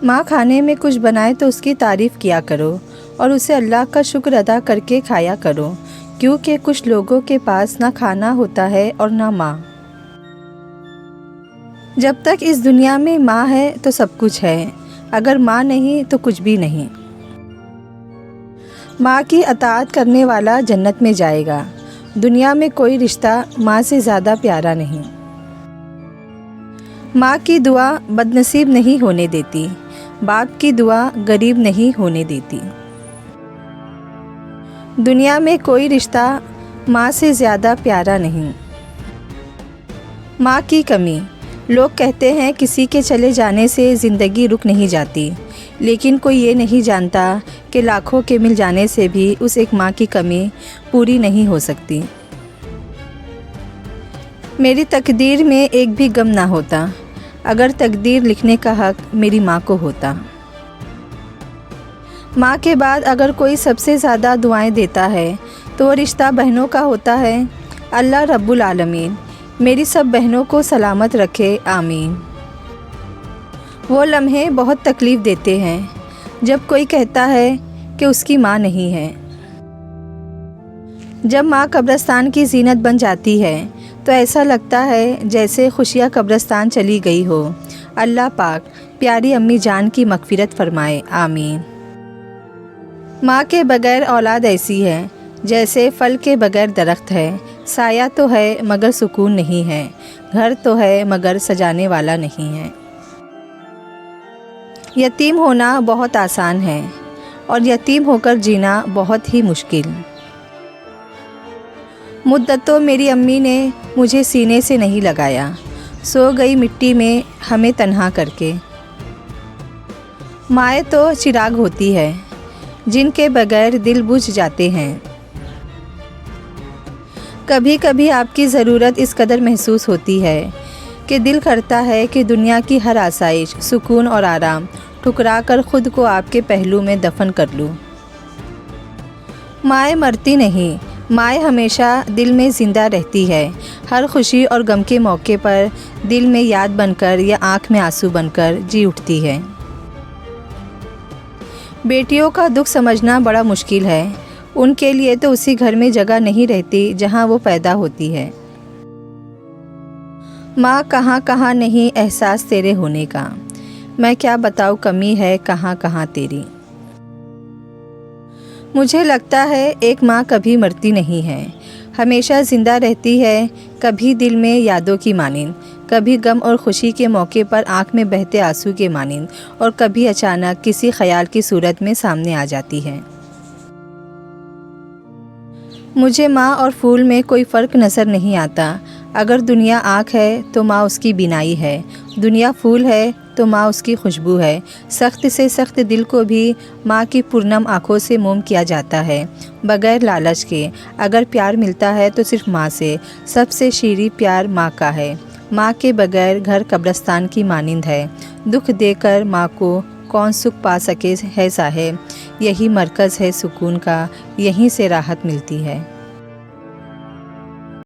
माँ खाने में कुछ बनाए तो उसकी तारीफ़ किया करो और उसे अल्लाह का शुक्र अदा करके खाया करो, क्योंकि कुछ लोगों के पास ना खाना होता है और ना माँ। जब तक इस दुनिया में माँ है तो सब कुछ है, अगर माँ नहीं तो कुछ भी नहीं। माँ की अताअत करने वाला जन्नत में जाएगा। दुनिया में कोई रिश्ता माँ से ज़्यादा प्यारा नहीं। माँ की दुआ बदनसीब नहीं होने देती, बाप की दुआ गरीब नहीं होने देती। दुनिया में कोई रिश्ता माँ से ज़्यादा प्यारा नहीं। माँ की कमी। लोग कहते हैं किसी के चले जाने से ज़िंदगी रुक नहीं जाती, लेकिन कोई ये नहीं जानता कि लाखों के मिल जाने से भी उस एक माँ की कमी पूरी नहीं हो सकती। मेरी तकदीर में एक भी गम ना होता, अगर तकदीर लिखने का हक मेरी माँ को होता। माँ के बाद अगर कोई सबसे ज़्यादा दुआएं देता है तो वो रिश्ता बहनों का होता है। अल्लाह रब्बुल आलमीन मेरी सब बहनों को सलामत रखे, आमीन। वो लम्हे बहुत तकलीफ़ देते हैं जब कोई कहता है कि उसकी माँ नहीं है। जब माँ कब्रिस्तान की ज़ीनत बन जाती है तो ऐसा लगता है जैसे खुशियाँ कब्रिस्तान चली गई हो। अल्लाह पाक प्यारी अम्मी जान की मग़फ़िरत फ़रमाए, आमीन। माँ के बग़ैर औलाद ऐसी है जैसे फल के बग़ैर दरख्त है। साया तो है मगर सुकून नहीं है, घर तो है मगर सजाने वाला नहीं है। यतीम होना बहुत आसान है और यतीम होकर जीना बहुत ही मुश्किल। मुद्दतों मेरी अम्मी ने मुझे सीने से नहीं लगाया, सो गई मिट्टी में हमें तन्हा करके। माएँ तो चिराग होती है जिनके बगैर दिल बुझ जाते हैं। कभी कभी आपकी ज़रूरत इस कदर महसूस होती है कि दिल करता है कि दुनिया की हर आसाइश, सुकून और आराम ठुकरा कर ख़ुद को आपके पहलू में दफन कर लूँ। माएँ मरती नहीं, माएँ हमेशा दिल में ज़िंदा रहती है। हर खुशी और गम के मौके पर दिल में याद बनकर या आँख में आंसू बनकर जी उठती है। बेटियों का दुख समझना बड़ा मुश्किल है। उनके लिए तो उसी घर में जगह नहीं रहती जहाँ वो पैदा होती है। माँ कहाँ कहाँ नहीं एहसास तेरे होने का, मैं क्या बताऊँ कमी है कहाँ कहाँ तेरी। मुझे लगता है एक माँ कभी मरती नहीं है, हमेशा ज़िंदा रहती है, कभी दिल में यादों की मानिंद, कभी गम और खुशी के मौके पर आँख में बहते आंसू के मानिंद, और कभी अचानक किसी ख्याल की सूरत में सामने आ जाती है। मुझे माँ और फूल में कोई फ़र्क नज़र नहीं आता। अगर दुनिया आँख है तो माँ उसकी बिनाई है, दुनिया फूल है तो माँ उसकी खुशबू है। सख्त से सख्त दिल को भी माँ की पुरनम आँखों से मोम किया जाता है, बग़ैर लालच के। अगर प्यार मिलता है तो सिर्फ माँ से, सबसे शीरीं प्यार माँ का है। माँ के बग़ैर घर कब्रिस्तान की मानिंद है। दुख देकर माँ को कौन सुख पा सके है साहेब, यही मरकज़ है सुकून का, यहीं से राहत मिलती है।